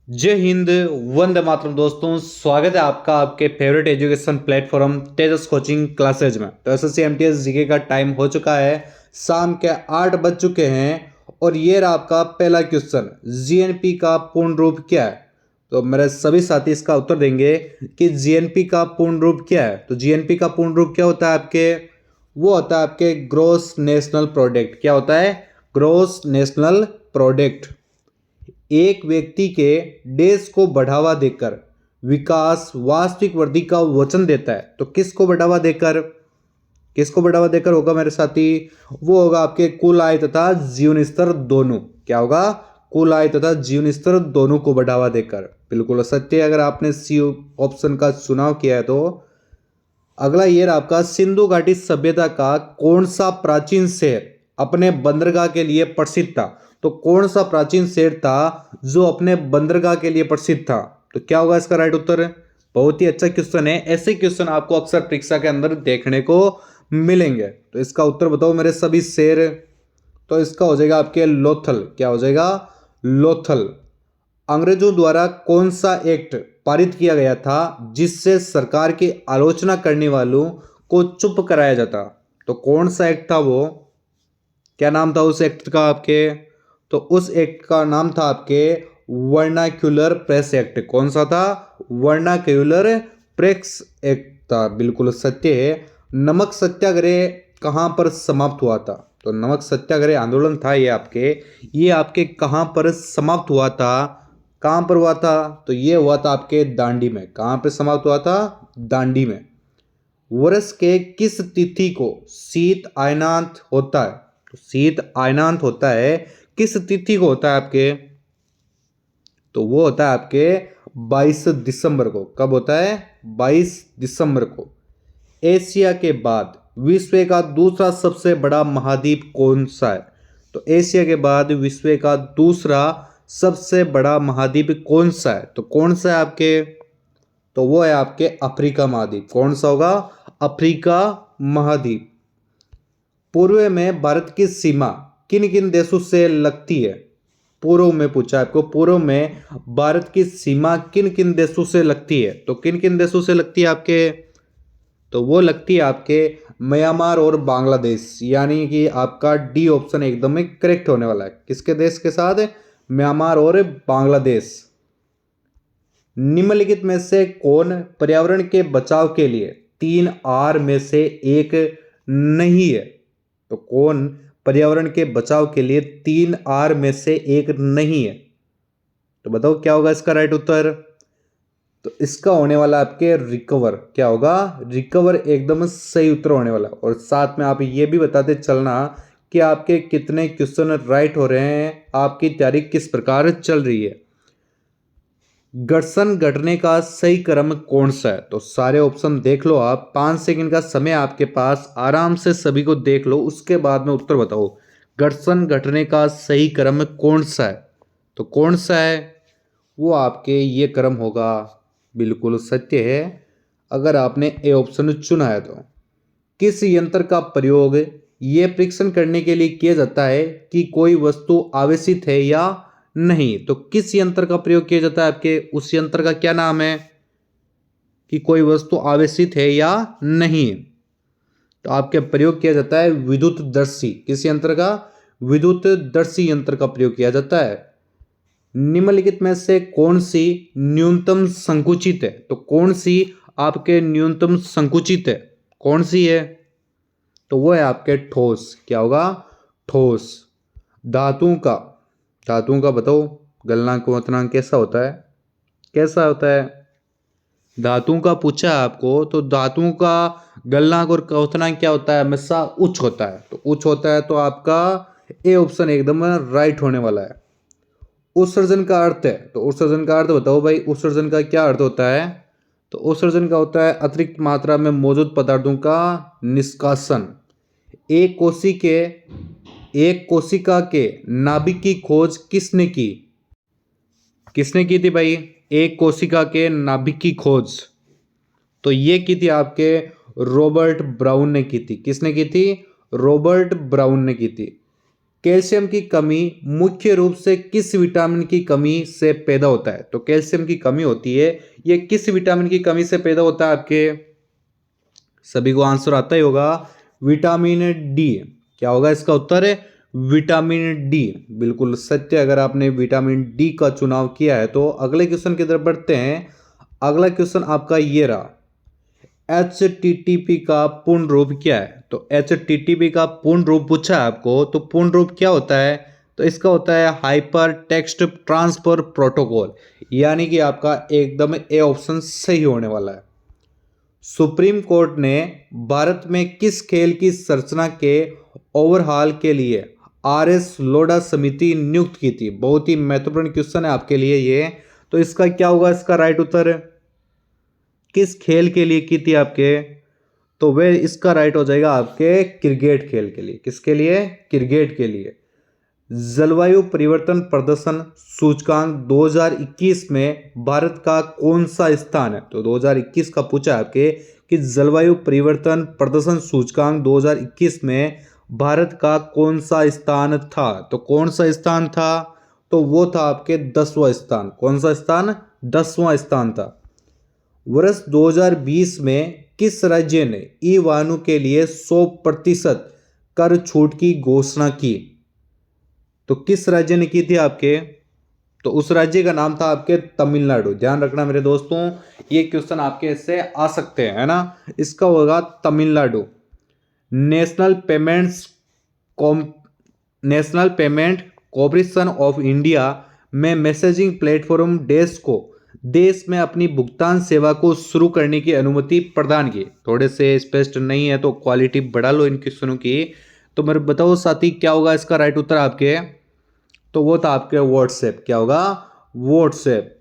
जय हिंद। वंदे मातरम दोस्तों, स्वागत है आपका आपके फेवरेट एजुकेशन प्लेटफॉर्म तेजस कोचिंग क्लासेज में। तो एसएससी एमटीएस जीके का टाइम हो चुका है, शाम के 8 बज चुके हैं और ये रहा आपका पहला क्वेश्चन, जीएनपी का पूर्ण रूप क्या है। तो मेरे सभी साथी इसका उत्तर देंगे कि जीएनपी का पूर्ण रूप क्या है। तो जीएनपी का पूर्ण रूप क्या होता है आपके, वो होता है आपके ग्रोस नेशनल प्रोडक्ट। क्या होता है? Gross national product. एक व्यक्ति के देश को बढ़ावा देकर विकास वास्तविक वृद्धि का वचन देता है। तो किसको बढ़ावा देकर, किसको बढ़ावा देकर होगा मेरे साथी? वो होगा आपके कुल आय तथा जीवन स्तर दोनों। क्या होगा? कुल आय तथा जीवन स्तर दोनों को बढ़ावा देकर। बिल्कुल सत्य। अगर आपने सी ऑप्शन का चुनाव किया है तो अगला ये रहा आपका, सिंधु घाटी सभ्यता का कौन सा प्राचीन शहर अपने बंदरगाह के लिए प्रसिद्ध था। तो कौन सा प्राचीन शहर था जो अपने बंदरगाह के लिए प्रसिद्ध था? तो क्या होगा इसका राइट उत्तर? बहुत ही अच्छा क्वेश्चन है। ऐसे क्वेश्चन आपको अक्सर परीक्षा के अंदर देखने को मिलेंगे। तो इसका उत्तर बताओ मेरे सभी शेर। तो इसका हो जाएगा आपके लोथल। क्या हो जाएगा? लोथल। अंग्रेजों द्वारा कौन सा एक्ट पारित किया गया था जिससे सरकार की आलोचना करने वालों को चुप कराया जाता? तो कौन सा एक्ट था वो? क्या नाम था उस एक्ट का आपके? तो उस एक्ट का नाम था आपके वर्नाक्यूलर प्रेस एक्ट। कौन सा था? वर्नाक्यूलर प्रेस एक्ट था। बिल्कुल सत्य है। नमक सत्याग्रह कहाँ पर समाप्त हुआ था? तो नमक सत्याग्रह आंदोलन था ये आपके कहाँ पर समाप्त हुआ था? कहाँ पर हुआ था? तो ये हुआ था आपके दांडी में। कहाँ पे समाप्त हुआ था? दांडी में। वर्ष के किस तिथि को शीत आयनांत होता है? तो शीत आयनांत होता है किस तिथि को होता है आपके? तो वो होता है आपके 22 दिसंबर को। कब होता है? 22 दिसंबर को। एशिया के बाद विश्व का दूसरा सबसे बड़ा महाद्वीप कौन सा है? तो एशिया के बाद विश्व का दूसरा सबसे बड़ा महाद्वीप कौन सा है? तो कौन सा है आपके? तो वो है आपके अफ्रीका महाद्वीप। कौन सा होगा? अफ्रीका महाद्वीप। पूर्व में भारत की सीमा किन किन देशों से लगती है? पूर्व में पूछा आपको, पूर्व में भारत की सीमा किन किन देशों से लगती है? तो किन किन देशों से लगती है आपके? तो वो लगती है आपके म्यांमार और बांग्लादेश। यानी कि आपका डी ऑप्शन एकदम करेक्ट होने वाला है। किसके देश के साथ? म्यांमार और बांग्लादेश। निम्नलिखित में से कौन पर्यावरण के बचाव के लिए 3 R में से एक नहीं है? तो कौन पर्यावरण के बचाव के लिए 3 R में से एक नहीं है? तो बताओ क्या होगा इसका राइट उत्तर? तो इसका होने वाला आपके रिकवर। क्या होगा? रिकवर एकदम सही उत्तर होने वाला। और साथ में आप ये भी बताते चलना कि आपके कितने क्वेश्चन राइट हो रहे हैं, आपकी तैयारी किस प्रकार चल रही है। घर्षण घटने का सही क्रम कौन सा है? तो सारे ऑप्शन देख लो आप। 5 सेकंड का समय आपके पास, आराम से सभी को देख लो, उसके बाद में उत्तर बताओ। घर्षण घटने का सही क्रम कौन सा है? तो कौन सा है वो आपके? ये क्रम होगा। बिल्कुल सत्य है अगर आपने ए ऑप्शन चुना है। तो किस यंत्र का प्रयोग ये परीक्षण करने के लिए किया जाता है कि कोई वस्तु आवेशित है या नहीं? तो किस यंत्र का प्रयोग किया जाता है आपके? उस यंत्र का क्या नाम है कि कोई वस्तु आवेशित है या नहीं? तो आपके प्रयोग किया जाता है विद्युत दर्शी। किस यंत्र का? विद्युत दर्शी यंत्र का प्रयोग किया जाता है। निम्नलिखित में से कौन सी न्यूनतम संकुचित है? तो कौन सी आपके न्यूनतम संकुचित है? कौन सी है? तो वो है आपके ठोस। क्या होगा? ठोस। धातुओं का बताओ गलनांक क्वथनांक कैसा होता है? कैसा होता है? धातुओं का पूछा है आपको, तो धातुओं का गलनांक और क्वथनांक क्या होता है? हमेशा उच्च होता है। तो उच्च होता है तो आपका ए ऑप्शन एकदम राइट होने वाला है। उत्सर्जन का अर्थ है, तो उत्सर्जन का अर्थ बताओ भाई। उत्सर्जन का क्या अर्थ होता है? तो उत्सर्जन का होता है अतिरिक्त मात्रा में मौजूद पदार्थों का निष्कासन। एक कोशी के एक कोशिका के नाभिक की खोज किसने की? किसने की थी भाई? एक कोशिका के नाभिक की खोज तो ये की थी आपके रॉबर्ट ब्राउन ने की थी। किसने की थी? रॉबर्ट ब्राउन ने की थी। कैल्शियम की कमी मुख्य रूप से किस विटामिन की कमी से पैदा होता है? तो कैल्शियम की कमी होती है, ये किस विटामिन की कमी से पैदा होता है? आपके सभी को आंसर आता ही होगा, विटामिन डी। क्या होगा इसका उत्तर? है विटामिन डी, बिल्कुल सत्य। अगर आपने विटामिन डी का चुनाव किया है तो अगले क्वेश्चन की तरफ बढ़ते हैं। अगला क्वेश्चन आपका ये रहा, HTTP का पूर्ण रूप क्या है? तो HTTP का पूर्ण रूप पूछा है आपको, तो पूर्ण रूप क्या होता है? तो इसका होता है हाइपर टेक्स्ट ट्रांसफर प्रोटोकॉल, यानी कि आपका एकदम ए ऑप्शन सही होने वाला है। सुप्रीम कोर्ट ने भारत में किस खेल की संरचना के ओवरहाल के लिए RS लोढ़ा समिति नियुक्त की थी? बहुत ही महत्वपूर्ण क्वेश्चन है आपके लिए ये। तो इसका क्या होगा इसका राइट उत्तर? किस खेल के लिए की थी आपके? तो वे इसका राइट हो जाएगा आपके क्रिकेट खेल के लिए। किसके लिए? क्रिकेट के लिए। जलवायु परिवर्तन प्रदर्शन सूचकांक 2021 में भारत का कौन सा स्थान है? तो 2021 का पूछा है आपके कि जलवायु परिवर्तन प्रदर्शन सूचकांक 2021 में भारत का कौन सा स्थान था? तो कौन सा स्थान था? तो वो था आपके 10वां स्थान। कौन सा स्थान? 10वां स्थान था। वर्ष 2020 में किस राज्य ने ई वाहनों के लिए 100% कर छूट की घोषणा की? तो किस राज्य ने की थी आपके? तो उस राज्य का नाम था आपके तमिलनाडु। ध्यान रखना मेरे दोस्तों, ये क्वेश्चन आपके इससे आ सकते हैं, है ना। इसका होगा Tamil Nadu. National payments national payment corporation of India में मैसेजिंग प्लेटफॉर्म डेस्क को देश में अपनी भुगतान सेवा को शुरू करने की अनुमति प्रदान की। थोड़े से स्पष्ट नहीं है तो क्वालिटी बढ़ा लो इन क्वेश्चनों की। तो मेरे बताओ साथी, क्या होगा इसका राइट उत्तर आपके? तो वो था आपके व्हाट्सएप। क्या होगा? व्हाट्सएप।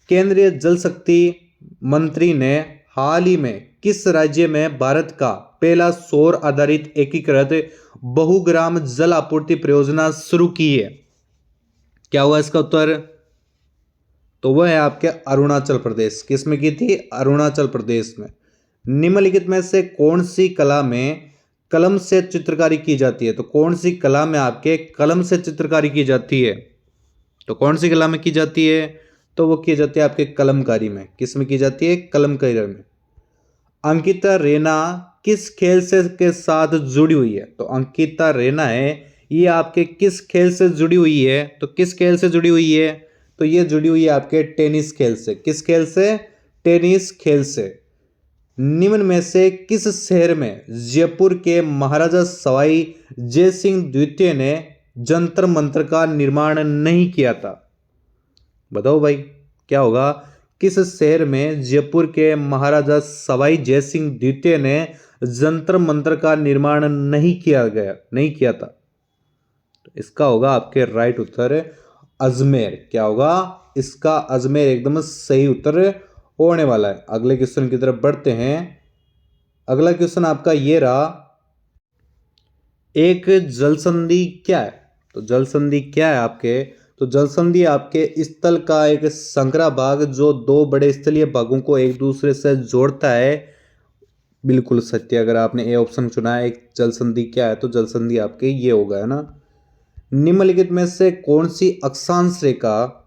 केंद्रीय जल शक्ति मंत्री ने हाल ही में किस राज्य में भारत का पहला सौर आधारित एकीकृत बहुग्राम जल आपूर्ति परियोजना शुरू की है? क्या हुआ इसका उत्तर? तो वह है आपके अरुणाचल प्रदेश। किस में की थी? अरुणाचल प्रदेश में। निम्नलिखित में से कौन सी कला में कलम से चित्रकारी की जाती है? तो कौन सी कला में आपके कलम से चित्रकारी की जाती है? तो कौन सी कला में की जाती है? तो वो की जाती है आपके कलमकारी में। किस में की जाती है? कलमकारी में। अंकिता रैना किस खेल से के साथ जुड़ी हुई है? तो अंकिता रैना है, ये आपके किस खेल से जुड़ी हुई है? तो किस खेल से जुड़ी हुई है? तो ये जुड़ी हुई है आपके टेनिस खेल से। किस खेल से? टेनिस खेल से। निम्न में से किस शहर में जयपुर के महाराजा सवाई जय सिंह द्वितीय ने जंतर मंतर का निर्माण नहीं किया था? बताओ भाई, क्या होगा? किस शहर में जयपुर के महाराजा सवाई जय सिंह द्वितीय ने जंतर मंतर का निर्माण नहीं किया था? तो इसका होगा आपके राइट उत्तर अजमेर। क्या होगा इसका? अजमेर एकदम सही उत्तर होने वाला है। अगले क्वेश्चन की तरफ बढ़ते हैं। अगला क्वेश्चन आपका ये रहा, एक जलसंधि क्या है? तो जलसंधि क्या है आपके? तो जलसंधि आपके स्थल का एक संकरा भाग जो दो बड़े स्थलीय भागों को एक दूसरे से जोड़ता है। बिल्कुल सत्य। अगर आपने ए ऑप्शन चुना है, एक जलसंधि क्या है, तो जलसंधि आपके ये होगा, है ना। निम्नलिखित में से कौन सी अक्षांश रेखा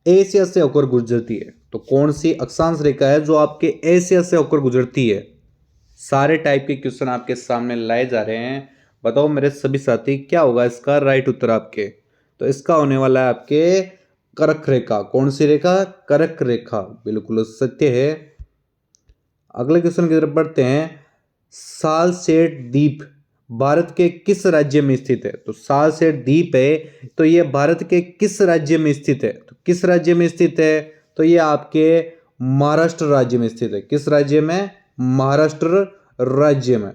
एशिया से होकर गुजरती है? तो कौन सी अक्षांश रेखा है जो आपके एशिया से होकर गुजरती है? सारे टाइप के क्वेश्चन आपके सामने लाए जा रहे हैं। बताओ मेरे सभी साथी, क्या होगा इसका राइट उत्तर आपके? तो इसका होने वाला है आपके कर्क रेखा। कौन सी रेखा? कर्क रेखा, बिल्कुल सत्य है। अगले क्वेश्चन की तरफ बढ़ते हैं। सालसेट द्वीप भारत के किस राज्य में स्थित है? तो सालसेट द्वीप है, तो ये भारत के किस राज्य में स्थित है? तो किस राज्य में स्थित है? तो ये आपके महाराष्ट्र राज्य में स्थित है। किस राज्य में? महाराष्ट्र राज्य में।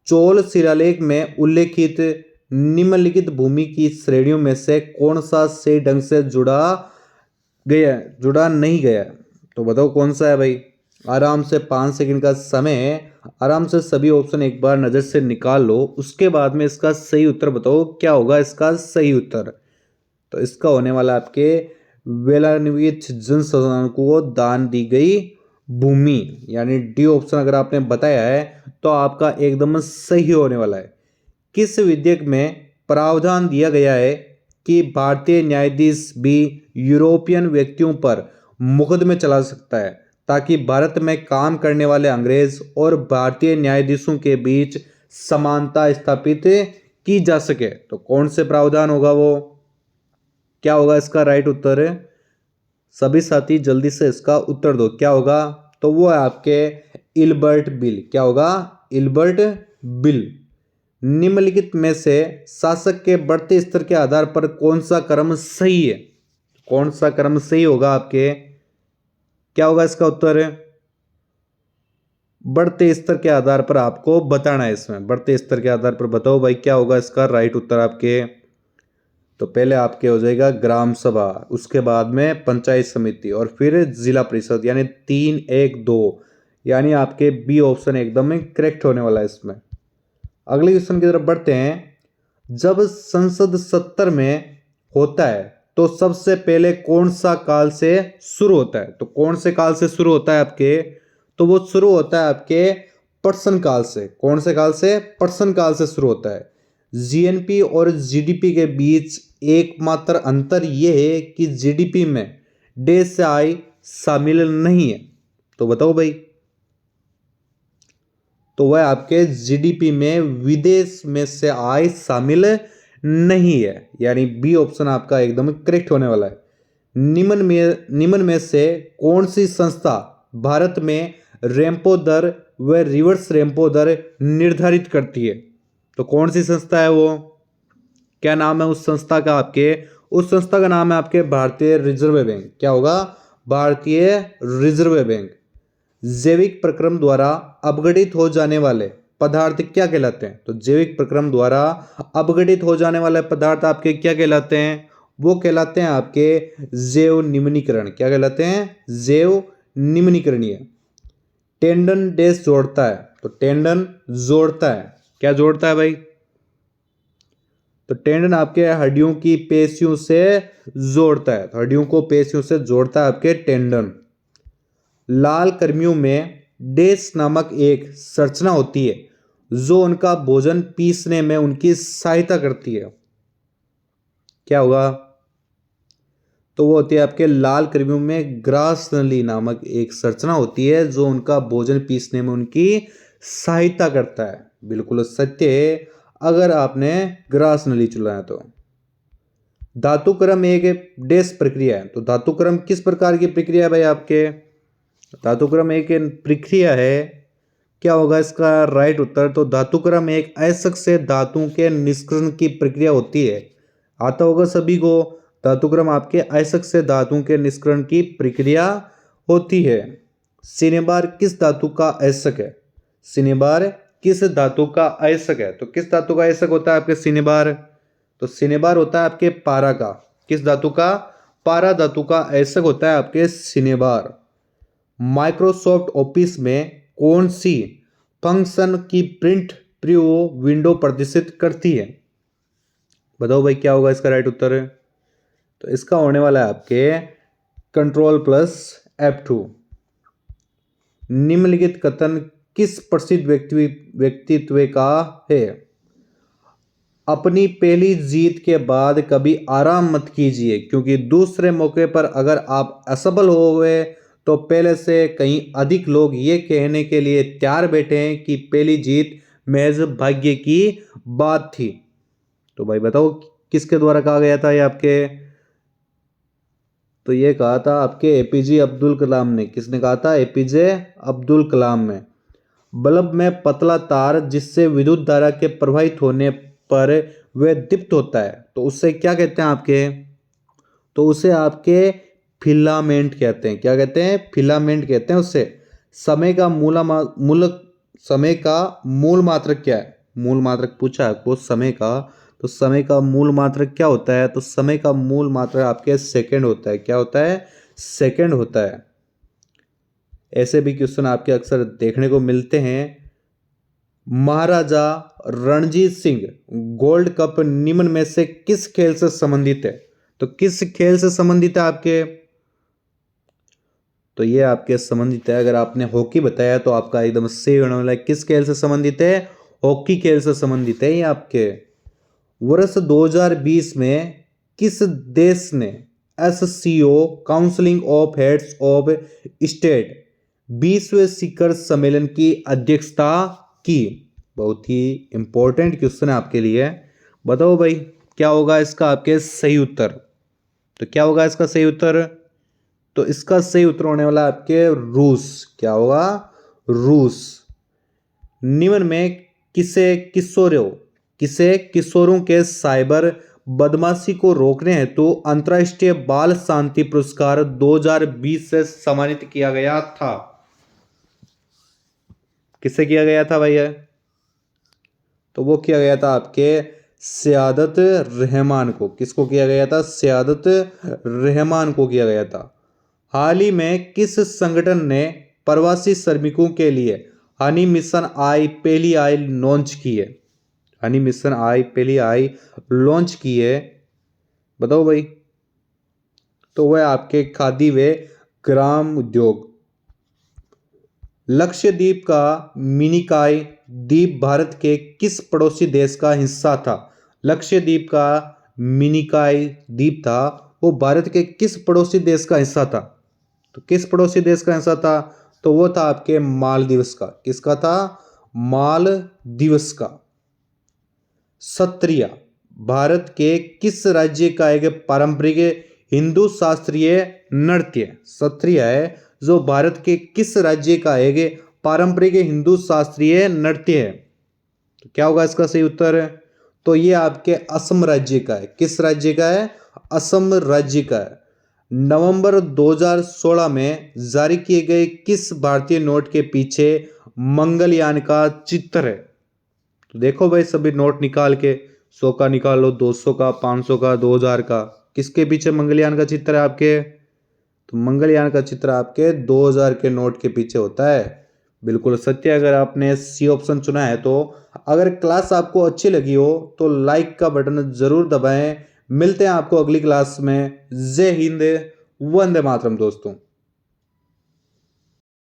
चोल शिलालेख में उल्लेखित निम्नलिखित भूमि की श्रेणियों में से कौन सा सही ढंग से जुड़ा नहीं गया? तो बताओ कौन सा है भाई? आराम से 5 सेकंड का समय है, आराम से सभी ऑप्शन एक बार नज़र से निकाल लो, उसके बाद में इसका सही उत्तर बताओ। क्या होगा इसका सही उत्तर? तो इसका होने वाला आपके वेलान्वित जन संस्थान को दान दी गई भूमि, यानी डी ऑप्शन अगर आपने बताया है तो आपका एकदम सही होने वाला है। किस विधेयक में प्रावधान दिया गया है कि भारतीय न्यायाधीश भी यूरोपियन व्यक्तियों पर मुकदमे चला सकता है, ताकि भारत में काम करने वाले अंग्रेज और भारतीय न्यायाधीशों के बीच समानता स्थापित की जा सके। तो कौन से प्रावधान होगा वो, क्या होगा इसका राइट उत्तर है? सभी साथी जल्दी से इसका उत्तर दो, क्या होगा? तो वो है आपके इल्बर्ट बिल। क्या होगा? Ilbert bill. निम्नलिखित में से शासक के बढ़ते स्तर के आधार पर कौन सा क्रम सही है? कौन सा क्रम सही होगा आपके? क्या होगा इसका उत्तर? बढ़ते स्तर के आधार पर आपको बताना है। इसमें बढ़ते स्तर के आधार पर बताओ भाई, क्या होगा इसका राइट उत्तर आपके? तो पहले आपके हो जाएगा ग्राम सभा, उसके बाद में पंचायत समिति और फिर जिला परिषद, यानी 3-1-2, यानी आपके बी ऑप्शन एकदम करेक्ट होने वाला है इसमें। अगले क्वेश्चन की तरफ बढ़ते हैं। जब संसद 70 में होता है तो सबसे पहले कौन सा काल से शुरू होता है? तो कौन से काल से शुरू होता है आपके? तो वो शुरू होता है आपके प्रश्न काल से। कौन से काल से? प्रश्न काल से शुरू होता है। जीएनपी और जीडीपी के बीच एकमात्र अंतर यह है कि जीडीपी में देश से आय शामिल नहीं है। तो बताओ भाई, तो वह आपके जीडीपी में विदेश में से आय शामिल नहीं है, यानी बी ऑप्शन आपका एकदम करेक्ट होने वाला है। निम्न में से कौन सी संस्था भारत में रेपो दर व रिवर्स रेपो दर निर्धारित करती है? तो कौन सी संस्था है वो? क्या नाम है उस संस्था का आपके? उस संस्था का नाम है आपके भारतीय रिजर्व बैंक। क्या होगा? भारतीय रिजर्व बैंक। जैविक प्रक्रम द्वारा अपघटित हो जाने वाले पदार्थ क्या कहलाते हैं? तो जैविक प्रक्रम द्वारा अपघटित हो जाने वाले पदार्थ आपके क्या कहलाते हैं? वो कहलाते हैं आपके जैव निम्नीकरण। क्या कहलाते हैं? जैव निम्नीकरणीय। टेंडन डैश जोड़ता है? तो टेंडन जोड़ता है। क्या जोड़ता है भाई? तो टेंडन आपके हड्डियों की पेशियों से जोड़ता है। तो हड्डियों को पेशियों से जोड़ता है आपके टेंडन। लाल कर्मियों में डैश नामक एक संरचना होती है जो उनका भोजन पीसने में उनकी सहायता करती है। क्या होगा? तो वो होती है आपके लाल कर्मियों में ग्रास नली नामक एक संरचना होती है जो उनका भोजन पीसने में उनकी सहायता करता है। बिल्कुल सत्य है, अगर आपने ग्रास नली चुना है तो। धातुक्रम एक डैश प्रक्रिया है। तो धातुक्रम किस प्रकार की प्रक्रिया है भाई आपके? धातुक्रम एक प्रक्रिया है। क्या होगा इसका राइट उत्तर? तो धातुक्रम एक अयस्क से धातु के निष्कर्षण की प्रक्रिया होती है। आता होगा सभी को, धातुक्रम आपके अयस्क से धातु के निष्कर्षण की प्रक्रिया होती है। सिनेबार किस धातु का अयस्क है? सिनेबार किस धातु का अयस्क है? तो किस धातु का अयस्क होता है आपके सिनेबार? तो सिनेबार होता है आपके पारा का। किस धातु का? पारा धातु का अयस्क होता है आपके सिनेबार। माइक्रोसॉफ्ट ऑफिस में कौन सी फंक्शन की प्रिंट प्रीव्यू विंडो प्रदर्शित करती है? बताओ भाई, क्या होगा इसका राइट उत्तर? है तो इसका होने वाला है आपके Ctrl+F2। निम्नलिखित कथन किस प्रसिद्ध व्यक्तित्व का है? अपनी पहली जीत के बाद कभी आराम मत कीजिए, क्योंकि दूसरे मौके पर अगर आप असफल हो गए तो पहले से कहीं अधिक लोग ये कहने के लिए तैयार बैठे हैं कि पहली जीत महज भाग्य की बात थी। तो भाई बताओ किसके द्वारा कहा गया था ये आपके? तो ये कहा था आपके एपीजे अब्दुल कलाम ने। किसने कहा था? एपीजे अब्दुल कलाम ने। बल्ब में पतला तार जिससे विद्युत धारा के प्रवाहित होने पर वह दीप्त होता है, तो उससे क्या कहते हैं आपके? तो उसे आपके फिलामेंट कहते हैं। क्या कहते हैं? फिलामेंट कहते हैं उससे। समय का समय का मूल मात्रक क्या है? मूल मात्रक पूछा आपको समय का, तो समय का मूल मात्रक क्या होता है? तो समय का मूल मात्रक आपके सेकंड होता है। क्या होता है? सेकंड होता है। ऐसे भी क्वेश्चन आपके अक्सर देखने को मिलते हैं। महाराजा रणजीत सिंह गोल्ड कप निम्न में से किस खेल से संबंधित है? तो किस खेल से संबंधित है आपके? तो ये आपके संबंधित है। अगर आपने हॉकी बताया तो आपका एकदम सही होने वाला है। किस खेल से संबंधित है? हॉकी खेल से संबंधित है ये आपके। वर्ष 2020 में किस देश ने SCO counselling of heads of state 20वें शिखर सम्मेलन की अध्यक्षता की? बहुत ही इंपॉर्टेंट क्वेश्चन है आपके लिए। बताओ भाई क्या होगा इसका आपके सही उत्तर? तो क्या होगा इसका सही उत्तर? तो इसका सही उत्तर होने वाला आपके रूस। क्या होगा? रूस। निम्न में किसे किशोरों के साइबर बदमाशी को रोकने हेतु अंतर्राष्ट्रीय बाल शांति पुरस्कार 2020 से सम्मानित किया गया था? किससे किया गया था भैया? तो वो किया गया था आपके सयादत रहमान को। किसको किया गया था? सयादत रहमान को किया गया था। हाल ही में किस संगठन ने प्रवासी श्रमिकों के लिए हनी मिशन आई पहली आई लॉन्च की है? हनी मिशन आई पहली आई लॉन्च की है, बताओ भाई। तो वह आपके खादी व ग्राम उद्योग। लक्षद्वीप का मिनिकॉय द्वीप भारत के किस पड़ोसी देश का हिस्सा था? लक्षद्वीप का मिनिकॉय द्वीप था, वो भारत के किस पड़ोसी देश का हिस्सा था? तो किस पड़ोसी देश का हिस्सा था? तो वो था आपके मालदीव्स का। किसका था? मालदीव्स का। सत्रिया भारत के किस राज्य का एक पारंपरिक हिंदू शास्त्रीय नृत्य? सत्रिया है जो भारत के किस राज्य का एक पारंपरिक हिंदू शास्त्रीय नृत्य है? तो क्या होगा इसका सही उत्तर? तो ये आपके असम राज्य का है। किस राज्य का है? असम राज्य का है। नवंबर 2016 में जारी किए गए किस भारतीय नोट के पीछे मंगलयान का चित्र है? तो देखो भाई सभी नोट निकाल के, 100 का निकालो, 200 का, 500 का, 2000 का। किसके पीछे मंगलयान का चित्र है आपके? तो मंगलयान का चित्र आपके 2000 के नोट के पीछे होता है। बिल्कुल सत्य। अगर आपने सी ऑप्शन चुना है तो अगर क्लास आपको अच्छी लगी हो तो लाइक का बटन जरूर दबाएं। मिलते हैं आपको अगली क्लास में। जय हिंद, वंदे मातरम दोस्तों।